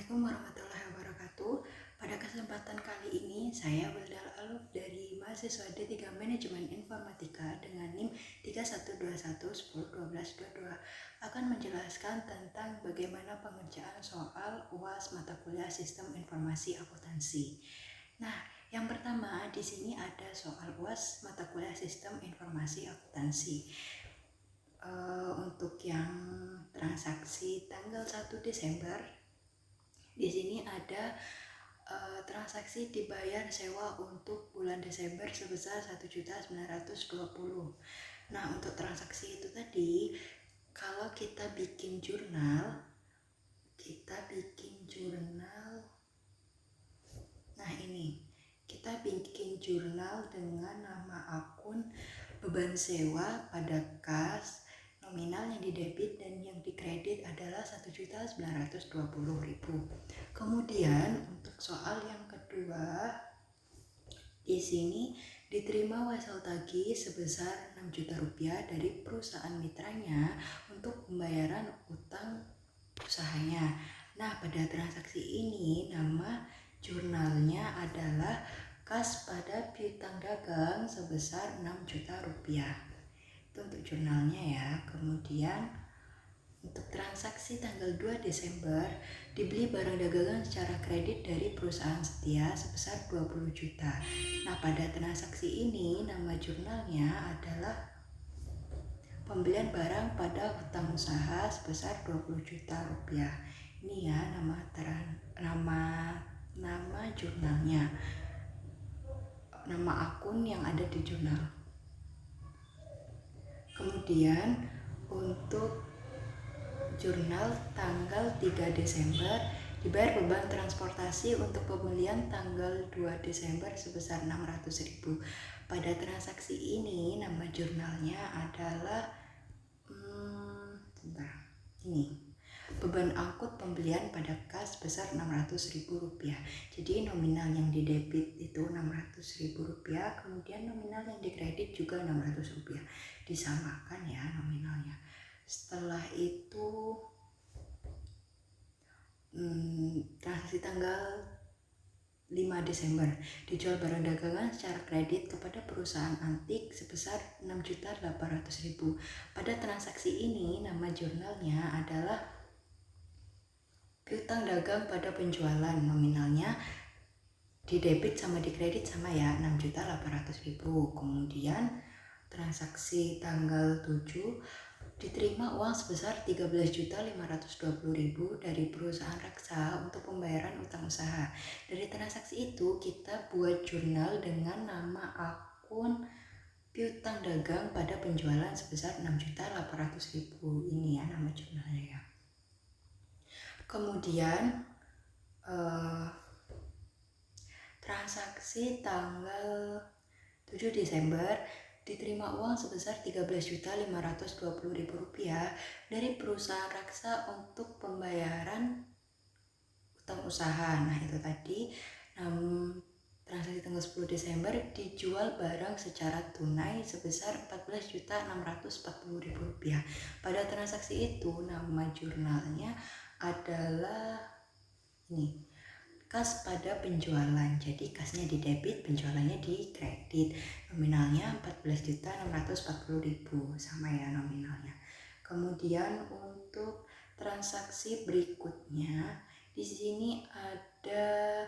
Assalamualaikum warahmatullahi wabarakatuh. Pada kesempatan kali ini, saya Wildal Aluf dari mahasiswa D3 Manajemen Informatika dengan NIM 3121101222 akan menjelaskan tentang bagaimana pengerjaan soal UAS mata kuliah Sistem Informasi Akuntansi. Nah, yang pertama di sini ada soal UAS mata kuliah Sistem Informasi Akuntansi. Untuk yang transaksi tanggal 1 Desember, di sini ada transaksi dibayar sewa untuk bulan Desember sebesar 1.920.000. Nah, untuk transaksi itu tadi, kalau kita bikin jurnal, nah ini, kita bikin jurnal dengan nama akun beban sewa pada kas, nominal yang didebit dan yang dikredit adalah 1.920.000. Kemudian untuk soal yang kedua, di sini diterima wesel tagih sebesar 6 juta rupiah dari perusahaan mitranya untuk pembayaran utang usahanya. Nah, pada transaksi ini nama jurnalnya adalah kas pada piutang dagang sebesar 6 juta rupiah. Itu untuk jurnalnya ya. Kemudian untuk transaksi tanggal 2 Desember dibeli barang dagangan secara kredit dari perusahaan setia sebesar 20 juta. Nah, pada transaksi ini nama jurnalnya adalah pembelian barang pada hutang usaha sebesar 20 juta rupiah. Ini ya nama jurnalnya, nama akun yang ada di jurnal. Kemudian untuk jurnal tanggal 3 Desember dibayar beban transportasi untuk pembelian tanggal 2 Desember sebesar 600.000. Pada transaksi ini nama jurnalnya adalah ini beban angkut pembelian pada kas sebesar 600.000 rupiah. Jadi nominal yang didebit itu 600.000 rupiah, kemudian nominal yang dikredit juga 600 rupiah. Disamakan ya nominalnya. Setelah itu transaksi tanggal 5 Desember dijual barang dagangan secara kredit kepada perusahaan antik sebesar 6.800.000. Pada transaksi ini nama jurnalnya adalah piutang dagang pada penjualan, nominalnya didebit sama dikredit sama ya 6.800.000. Kemudian transaksi tanggal 7 diterima uang sebesar 13.520.000 dari perusahaan raksa untuk pembayaran utang usaha. Dari transaksi itu kita buat jurnal dengan nama akun piutang dagang pada penjualan sebesar 6.800.000. Ini ya nama jurnalnya ya. Kemudian transaksi tanggal 7 Desember diterima uang sebesar 13.520.000 rupiah dari perusahaan raksa untuk pembayaran utang usaha. Nah, itu tadi transaksi tanggal 10 Desember dijual barang secara tunai sebesar 14.640.000 rupiah. Pada transaksi itu nama jurnalnya adalah ini, kas pada penjualan. Jadi kasnya di debit, penjualannya di kredit. Nominalnya 14.640.000 sama ya nominalnya. Kemudian untuk transaksi berikutnya di sini ada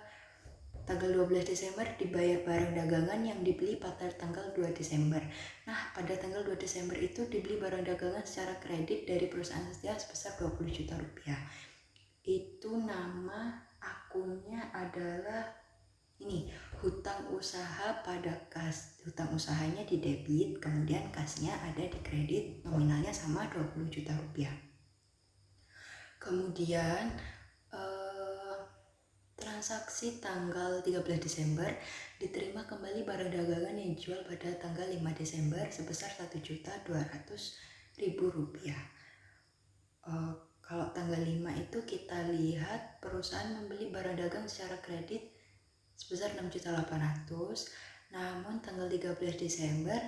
tanggal 12 Desember dibayar barang dagangan yang dibeli pada tanggal 2 Desember. Nah, pada tanggal 2 Desember itu dibeli barang dagangan secara kredit dari perusahaan setia sebesar 20 juta rupiah. Itu nama akunnya adalah ini, hutang usaha pada kas. Hutang usahanya di debit, kemudian kasnya ada di kredit, nominalnya sama 20 juta rupiah. Kemudian transaksi tanggal 13 Desember diterima kembali barang dagangan yang dijual pada tanggal 5 Desember sebesar 1.200.000 rupiah. Kalau tanggal 5 itu kita lihat perusahaan membeli barang dagang secara kredit sebesar 6.800.000, namun tanggal 13 Desember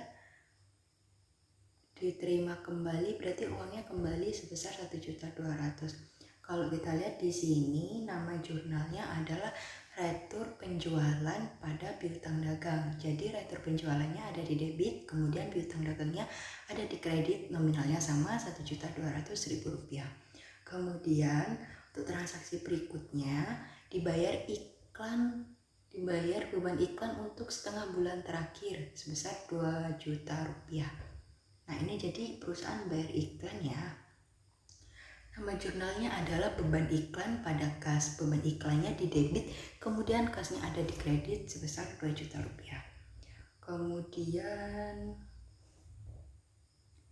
diterima kembali, berarti uangnya kembali sebesar 1.200.000. Kalau kita lihat di sini nama jurnalnya adalah retur penjualan pada piutang dagang. Jadi retur penjualannya ada di debit, kemudian piutang dagangnya ada di kredit, nominalnya sama Rp1.200.000. Kemudian untuk transaksi berikutnya dibayar beban iklan untuk setengah bulan terakhir sebesar Rp2 juta. Nah, ini jadi perusahaan bayar iklan ya. Nama jurnalnya adalah beban iklan pada kas. Beban iklannya di debit, kemudian kasnya ada di kredit sebesar Rp2 juta. Kemudian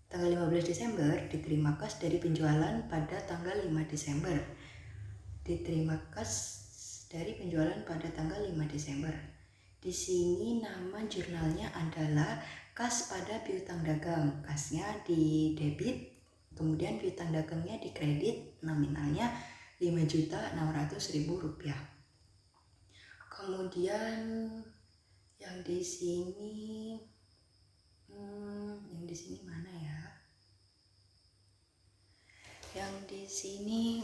tanggal 15 Desember diterima kas dari penjualan pada tanggal 5 Desember. Diterima kas dari penjualan pada tanggal 5 Desember. Di sini nama jurnalnya adalah kas pada piutang dagang. Kasnya di debit, kemudian piutang dagangnya di kredit, nominalnya Rp5.600.000. Kemudian yang di sini mana ya? Yang di sini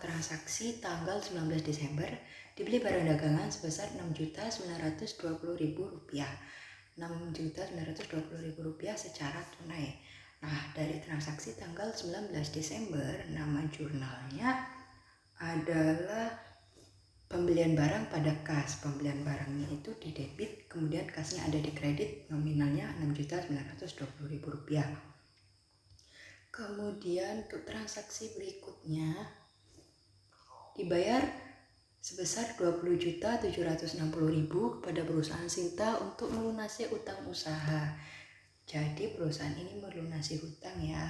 transaksi tanggal 19 Desember dibeli barang dagangan sebesar Rp6.920.000. Rp6.920.000 secara tunai. Nah, dari transaksi tanggal 19 Desember, nama jurnalnya adalah pembelian barang pada kas. Pembelian barangnya itu di debit, kemudian kasnya ada di kredit, nominalnya Rp6.920.000. Kemudian untuk transaksi berikutnya dibayar sebesar Rp20.760.000 kepada perusahaan Sinta untuk melunasi utang usaha. Jadi perusahaan ini melunasi hutang ya.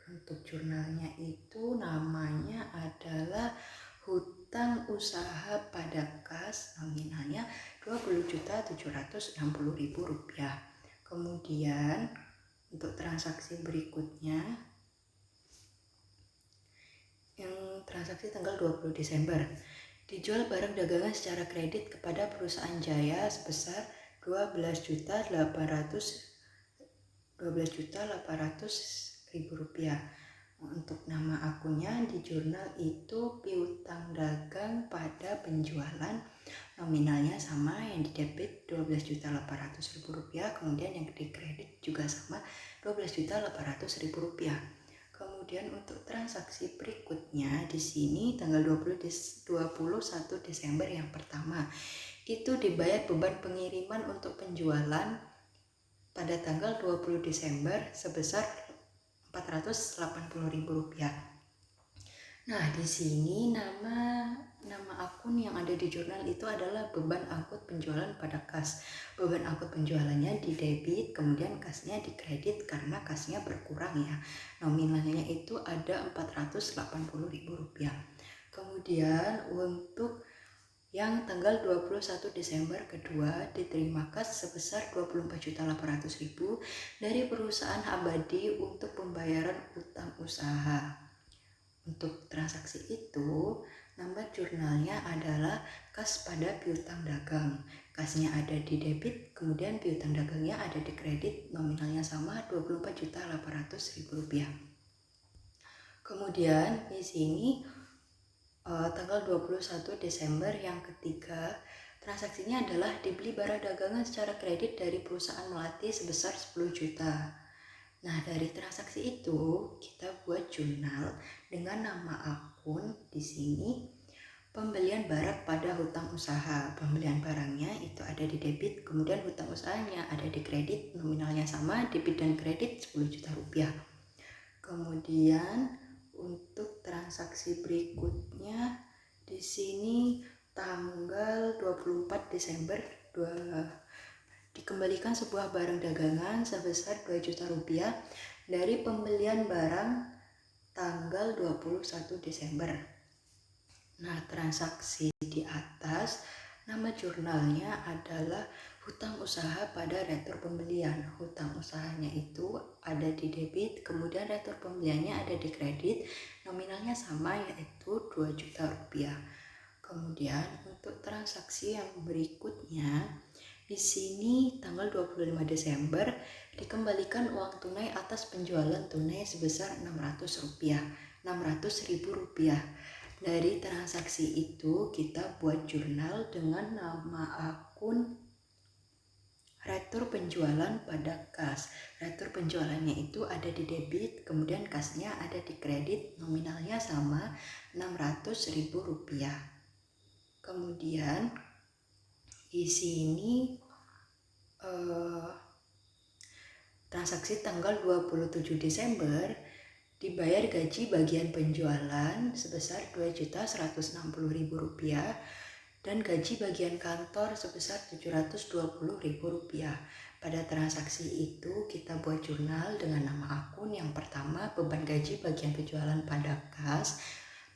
Untuk jurnalnya itu namanya adalah hutang usaha pada kas, nominalnya Rp20.760.000. Kemudian untuk transaksi berikutnya yang transaksi tanggal 20 Desember dijual barang dagangan secara kredit kepada perusahaan Jaya sebesar Rp12.800.000. Untuk nama akunnya di jurnal itu piutang dagang pada penjualan, nominalnya sama, yang di debit Rp12.800.000, kemudian yang di kredit juga sama Rp12.800.000. Kemudian untuk transaksi berikutnya di sini tanggal 21 Desember yang pertama itu dibayar beban pengiriman untuk penjualan pada tanggal 20 Desember sebesar Rp480.000. Nah, di sini nama akun yang ada di jurnal itu adalah beban angkut penjualan pada kas. Beban angkut penjualannya di debit, kemudian kasnya di kredit karena kasnya berkurang ya. Nominalnya itu ada Rp480.000. Kemudian untuk yang tanggal 21 Desember kedua diterima kas sebesar Rp24.800.000 dari perusahaan Abadi untuk pembayaran utang usaha. Untuk transaksi itu, nama jurnalnya adalah kas pada piutang dagang. Kasnya ada di debit, kemudian piutang dagangnya ada di kredit, nominalnya sama Rp24.800.000. Kemudian di sini tanggal 21 Desember yang ketiga, transaksinya adalah dibeli barang dagangan secara kredit dari perusahaan Melati sebesar 10 juta. Nah, dari transaksi itu kita buat jurnal dengan nama akun di sini pembelian barang pada hutang usaha. Pembelian barangnya itu ada di debit, kemudian hutang usahanya ada di kredit, nominalnya sama, debit dan kredit Rp10 juta. Kemudian untuk transaksi berikutnya di sini tanggal 24 Desember dikembalikan sebuah barang dagangan sebesar Rp2 juta dari pembelian barang tanggal 21 Desember. Nah, transaksi di atas nama jurnalnya adalah hutang usaha pada retur pembelian. Hutang usahanya itu ada di debit, kemudian retur pembeliannya ada di kredit, nominalnya sama yaitu Rp2 juta. Kemudian untuk transaksi yang berikutnya di sini tanggal 25 Desember dikembalikan uang tunai atas penjualan tunai sebesar Rp600. Rp600.000. Dari transaksi itu kita buat jurnal dengan nama akun retur penjualan pada kas. Retur penjualannya itu ada di debit, kemudian kasnya ada di kredit, nominalnya sama Rp600.000. Kemudian di sini transaksi tanggal 27 Desember dibayar gaji bagian penjualan sebesar Rp2.160.000 dan gaji bagian kantor sebesar Rp720.000. Pada transaksi itu kita buat jurnal dengan nama akun. Yang pertama, beban gaji bagian penjualan pada kas,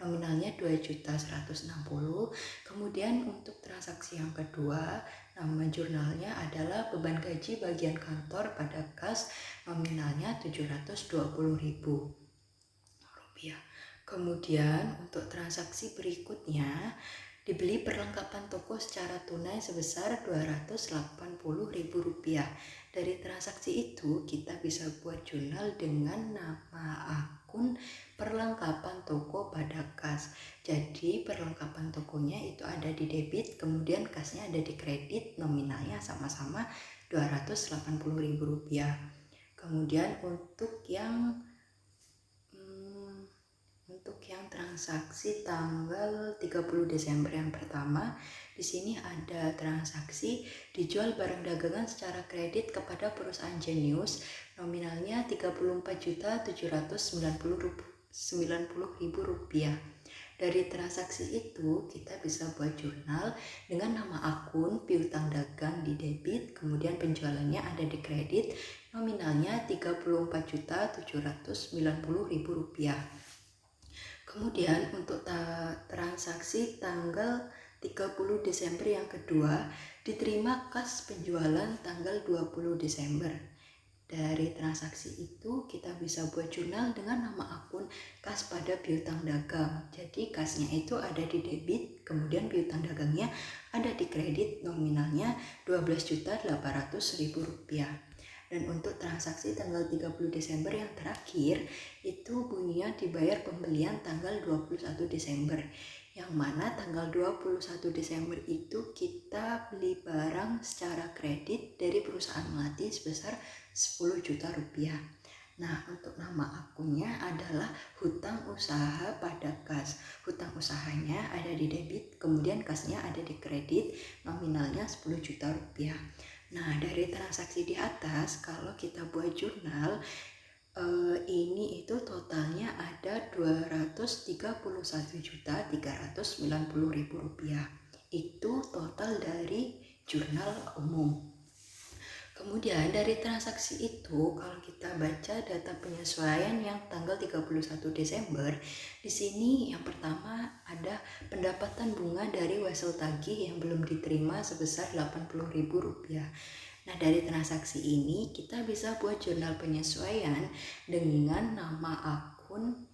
nominalnya Rp2.160.000. Kemudian untuk transaksi yang kedua, nama jurnalnya adalah beban gaji bagian kantor pada kas, nominalnya Rp720.000. Kemudian untuk transaksi berikutnya, dibeli perlengkapan toko secara tunai sebesar Rp280.000. Dari transaksi itu kita bisa buat jurnal dengan nama akun perlengkapan toko pada kas. Jadi perlengkapan tokonya itu ada di debit, kemudian kasnya ada di kredit, nominalnya sama-sama Rp280.000. Kemudian untuk yang transaksi tanggal 30 Desember yang pertama, di sini ada transaksi dijual barang dagangan secara kredit kepada perusahaan Genius, nominalnya Rp34.790.000. Dari transaksi itu kita bisa buat jurnal dengan nama akun piutang dagang di debit, kemudian penjualannya ada di kredit, nominalnya Rp34.790.000. Kemudian untuk transaksi tanggal 30 Desember yang kedua, diterima kas penjualan tanggal 20 Desember. Dari transaksi itu kita bisa buat jurnal dengan nama akun kas pada piutang dagang. Jadi kasnya itu ada di debit, kemudian piutang dagangnya ada di kredit, nominalnya Rp12.800.000. Dan untuk transaksi tanggal 30 Desember yang terakhir, itu bunyinya dibayar pembelian tanggal 21 Desember. Yang mana tanggal 21 Desember itu kita beli barang secara kredit dari perusahaan melati sebesar Rp10 juta. Nah, untuk nama akunnya adalah hutang usaha pada kas. Hutang usahanya ada di debit, kemudian kasnya ada di kredit, nominalnya Rp10 juta. Nah, dari transaksi di atas, kalau kita buat jurnal, ini itu totalnya ada Rp231.390.000. Itu total dari jurnal umum. Kemudian dari transaksi itu, kalau kita baca data penyesuaian yang tanggal 31 Desember, di sini yang pertama ada pendapatan bunga dari wesel tagih yang belum diterima sebesar Rp80.000. Nah, dari transaksi ini kita bisa buat jurnal penyesuaian dengan nama akun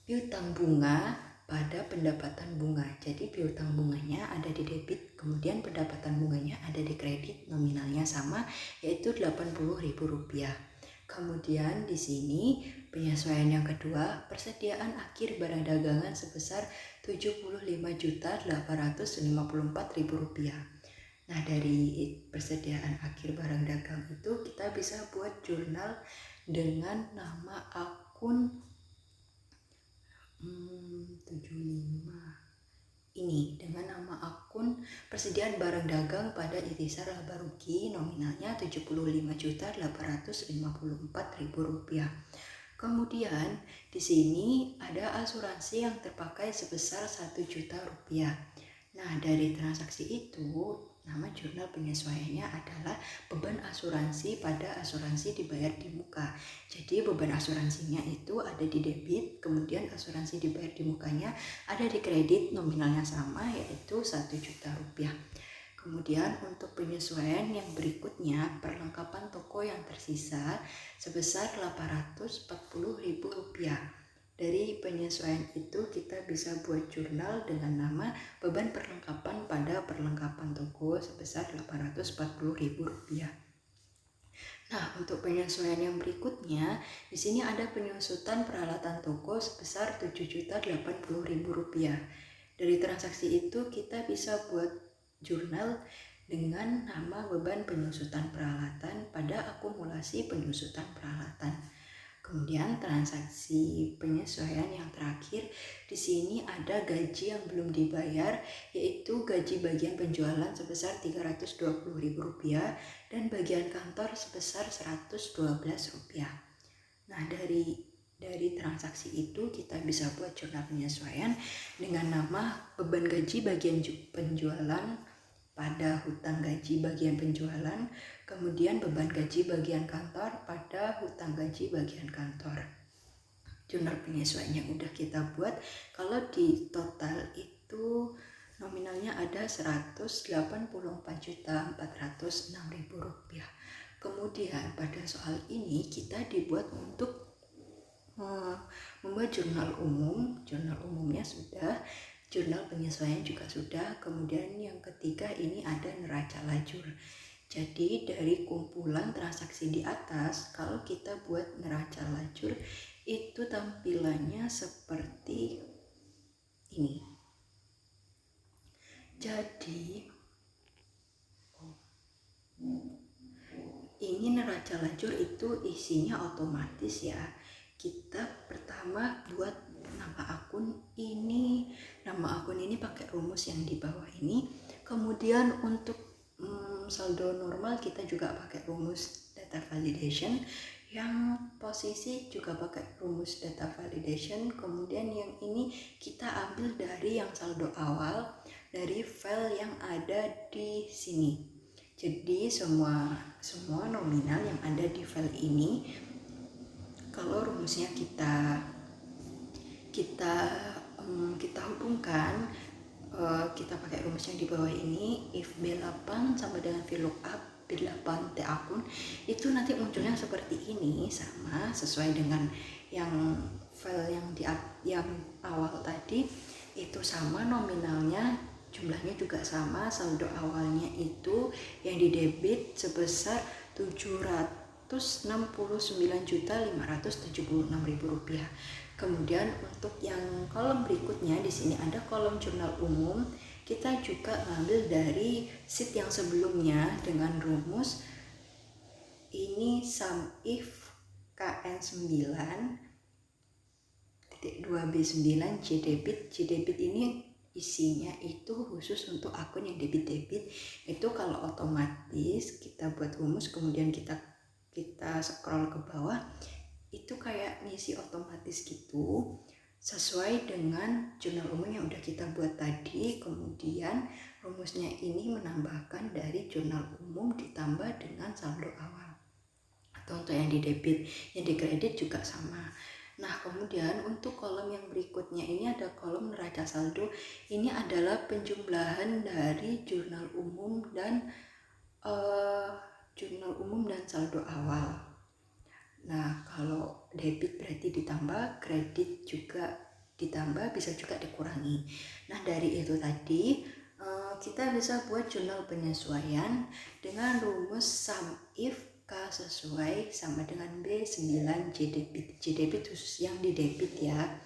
piutang bunga pada pendapatan bunga. Jadi piutang bunganya ada di debit, kemudian pendapatan bunganya ada di kredit, nominalnya sama yaitu Rp80.000. Kemudian di sini penyesuaian yang kedua, persediaan akhir barang dagangan sebesar Rp75.854.000. Nah, dari persediaan akhir barang dagang itu kita bisa buat jurnal dengan nama akun 75 ini, dengan nama akun persediaan barang dagang pada Itisar Laba Rugi, nominalnya Rp75.854.000. Kemudian di sini ada asuransi yang terpakai sebesar Rp1 juta. Nah, dari transaksi itu nama jurnal penyesuaiannya adalah beban asuransi pada asuransi dibayar di muka. Jadi beban asuransinya itu ada di debit, kemudian asuransi dibayar di mukanya ada di kredit, nominalnya sama yaitu Rp1 juta. Kemudian untuk penyesuaian yang berikutnya, perlengkapan toko yang tersisa sebesar Rp840.000. Dari penyesuaian itu kita bisa buat jurnal dengan nama beban perlengkapan pada perlengkapan toko sebesar Rp840.000. Nah, untuk penyesuaian yang berikutnya, di sini ada penyusutan peralatan toko sebesar Rp7.080.000. Dari transaksi itu kita bisa buat jurnal dengan nama beban penyusutan peralatan pada akumulasi penyusutan peralatan. Kemudian transaksi penyesuaian yang terakhir, di sini ada gaji yang belum dibayar, yaitu gaji bagian penjualan sebesar Rp320.000 dan bagian kantor sebesar Rp112. Nah, dari transaksi itu kita bisa buat jurnal penyesuaian dengan nama beban gaji bagian penjualan pada hutang gaji bagian penjualan, kemudian beban gaji bagian kantor pada hutang gaji bagian kantor. Jurnal penyesuaian yang udah kita buat, kalau di total itu nominalnya ada Rp184.406.000. Kemudian pada soal ini kita dibuat untuk membuat jurnal umum. Jurnal umumnya sudah, jurnal penyesuaian juga sudah. Kemudian yang ketiga ini ada neraca lajur. Jadi dari kumpulan transaksi di atas, kalau kita buat neraca lajur itu tampilannya seperti ini. Jadi ini neraca lajur itu isinya otomatis ya. Kita pertama buat nama akun ini. Nama akun ini pakai rumus yang di bawah ini. Kemudian untuk saldo normal kita juga pakai rumus data validation. Yang posisi juga pakai rumus data validation. Kemudian yang ini kita ambil dari yang saldo awal dari file yang ada di sini. Jadi semua nominal yang ada di file ini, kalau rumusnya kita hubungkan, kita pakai rumus yang di bawah ini, if B8 sama dengan VLOOKUP B8 T akun, itu nanti munculnya seperti ini, sama sesuai dengan yang file yang awal tadi, itu sama nominalnya, jumlahnya juga sama, saldo awalnya itu yang didebit sebesar Rp769.576.000. Kemudian untuk yang kolom berikutnya, di sini ada kolom jurnal umum. Kita juga ambil dari sheet yang sebelumnya dengan rumus ini sum if KN9 2B9 JDebit. JDebit ini isinya itu khusus untuk akun yang debit. Itu kalau otomatis kita buat rumus kemudian kita scroll ke bawah, itu kayak ngisi otomatis gitu sesuai dengan jurnal umum yang udah kita buat tadi. Kemudian rumusnya ini menambahkan dari jurnal umum ditambah dengan saldo awal, atau untuk yang di debit, yang di kredit juga sama. Nah, kemudian untuk kolom yang berikutnya ini ada kolom neraca saldo. Ini adalah penjumlahan dari jurnal umum dan saldo awal. Nah, kalau debit berarti ditambah, kredit juga ditambah, bisa juga dikurangi. Nah, dari itu tadi kita bisa buat jurnal penyesuaian dengan rumus sum if K sesuai sama dengan B9 JDebit. JDebit khusus yang di debit ya.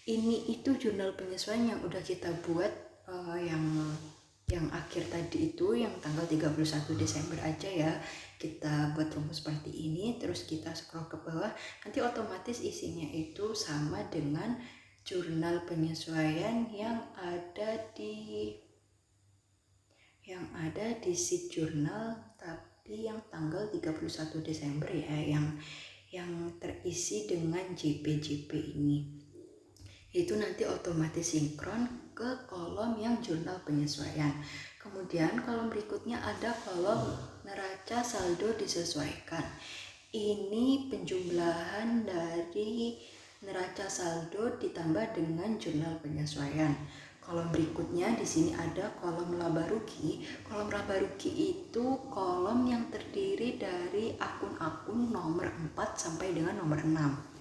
Ini itu jurnal penyesuaian yang udah kita buat yang akhir tadi itu, yang tanggal 31 Desember aja ya. Kita buat rumus seperti ini, terus kita scroll ke bawah, nanti otomatis isinya itu sama dengan jurnal penyesuaian yang ada di sheet jurnal, tapi yang tanggal 31 Desember ya, yang terisi dengan JP ini. Itu nanti otomatis sinkron ke kolom yang jurnal penyesuaian. Kemudian kolom berikutnya ada kolom neraca saldo disesuaikan. Ini penjumlahan dari neraca saldo ditambah dengan jurnal penyesuaian. Kolom berikutnya di sini ada kolom laba rugi. Kolom laba rugi itu kolom yang terdiri dari akun-akun nomor 4 sampai dengan nomor 6.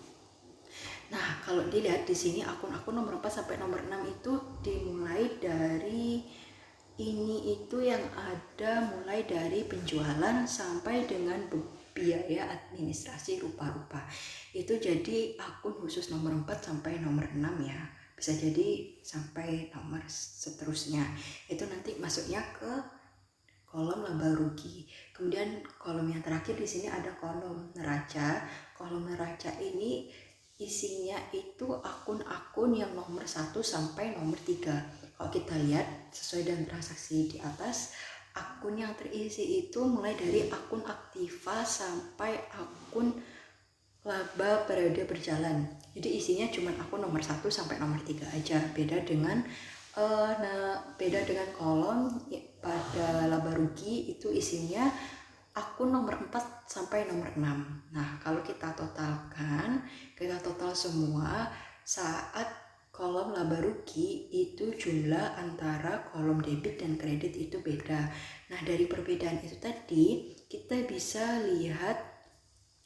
Nah, kalau dilihat di sini akun-akun nomor 4 sampai nomor 6 itu dimulai dari ini, itu yang ada mulai dari penjualan sampai dengan biaya administrasi rupa-rupa. Itu jadi akun khusus nomor 4 sampai nomor 6 ya. Bisa jadi sampai nomor seterusnya. Itu nanti masuknya ke kolom laba rugi. Kemudian kolom yang terakhir di sini ada kolom neraca. Kolom neraca ini isinya itu akun-akun yang nomor 1 sampai nomor 3. Kalau kita lihat sesuai dengan transaksi di atas, akun yang terisi itu mulai dari akun aktiva sampai akun laba periode berjalan. Jadi isinya cuma akun nomor 1 sampai nomor 3 aja. Beda dengan kolom pada laba rugi itu isinya akun nomor 4 sampai nomor 6. Nah, kalau kita total semua saat kolom laba rugi itu jumlah antara kolom debit dan kredit itu beda. Nah, dari perbedaan itu tadi kita bisa lihat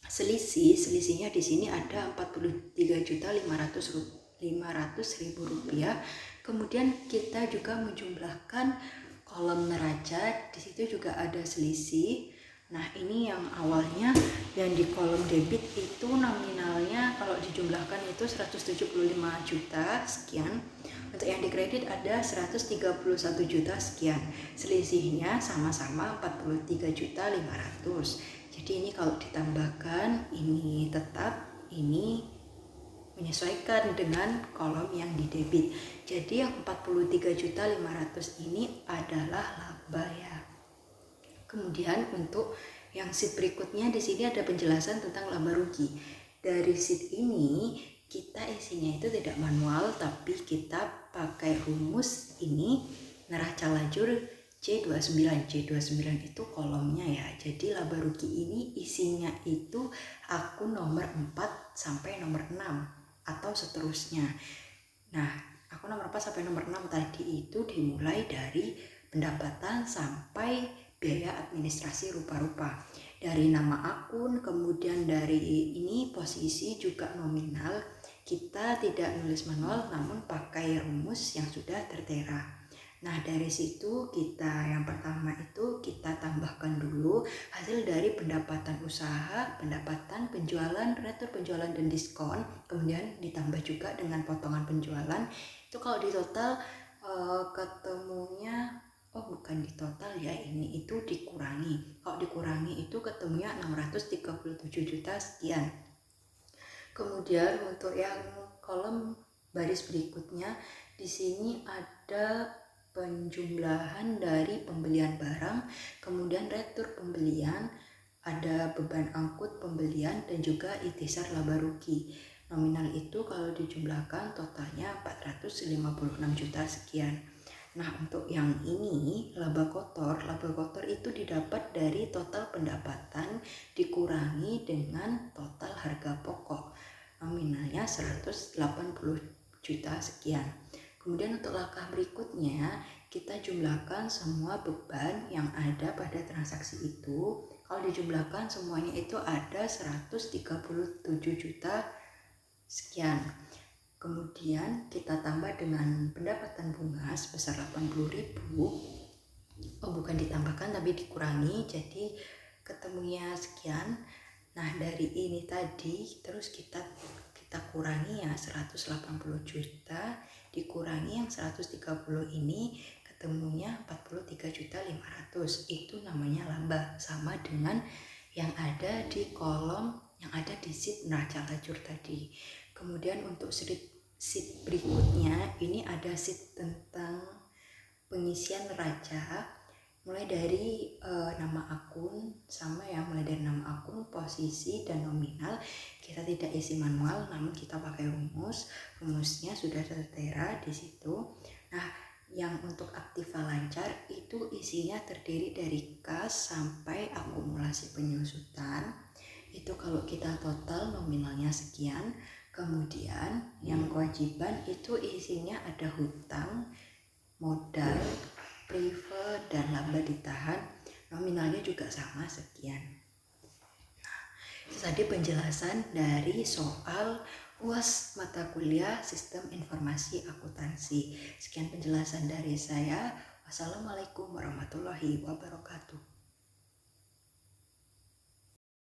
selisihnya di sini ada 43.500.000 rupiah. Kemudian kita juga menjumlahkan kolom neraca, di situ juga ada selisih. Nah, ini yang awalnya yang di kolom debit itu nominalnya kalau dijumlahkan itu 175 juta sekian. Untuk yang di kredit ada 131 juta sekian. Selisihnya sama-sama 43.500. Jadi ini kalau ditambahkan ini tetap ini menyesuaikan dengan kolom yang di debit. Jadi yang 43.500 ini adalah laba ya. Kemudian untuk yang sheet berikutnya di sini ada penjelasan tentang laba rugi. Dari sheet ini kita isinya itu tidak manual, tapi kita pakai rumus ini neraca lajur C29. C29 itu kolomnya ya. Jadi laba rugi ini isinya itu akun nomor 4 sampai nomor 6 atau seterusnya. Nah, akun nomor 4 sampai nomor 6 tadi itu dimulai dari pendapatan sampai biaya administrasi rupa-rupa. Dari nama akun, kemudian dari ini posisi juga nominal. Kita tidak nulis manual namun pakai rumus yang sudah tertera. Nah, dari situ yang pertama itu kita tambahkan dulu hasil dari pendapatan usaha, pendapatan penjualan, retur penjualan dan diskon, kemudian ditambah juga dengan potongan penjualan. Itu kalau di total ketemunya bukan di total ya, ini itu dikurangi. Kalau dikurangi itu ketemunya 637 juta sekian. Kemudian untuk yang kolom baris berikutnya di sini ada penjumlahan dari pembelian barang, kemudian retur pembelian, ada beban angkut pembelian dan juga ikhtisar laba rugi. Nominal itu kalau dijumlahkan totalnya 456 juta sekian. Nah, untuk yang ini laba kotor itu didapat dari total pendapatan dikurangi dengan total harga pokok. Nominalnya 180 juta sekian. Kemudian untuk langkah berikutnya kita jumlahkan semua beban yang ada pada transaksi itu. Kalau dijumlahkan semuanya itu ada 137 juta sekian. Kemudian kita tambah dengan pendapatan bunga sebesar 80.000. Bukan ditambahkan tapi dikurangi, jadi ketemunya sekian. Nah, dari ini tadi terus kita kurangi ya 180 juta dikurangi yang 130 ini ketemunya 43.500. Itu namanya laba, sama dengan yang ada di kolom yang ada di sheet neraca lajur tadi. Kemudian untuk sheet berikutnya ini ada sheet tentang pengisian neraca, mulai dari nama akun sama ya, mulai dari nama akun, posisi dan nominal. Kita tidak isi manual namun kita pakai rumusnya sudah tertera di situ. Nah, yang untuk aktiva lancar itu isinya terdiri dari kas sampai akumulasi penyusutan. Itu kalau kita total nominalnya sekian. Kemudian yang kewajiban itu isinya ada hutang, modal, prive, dan laba ditahan. Nominalnya juga sama sekian. Nah, itu tadi penjelasan dari soal UAS mata kuliah Sistem Informasi Akuntansi. Sekian penjelasan dari saya. Wassalamualaikum warahmatullahi wabarakatuh.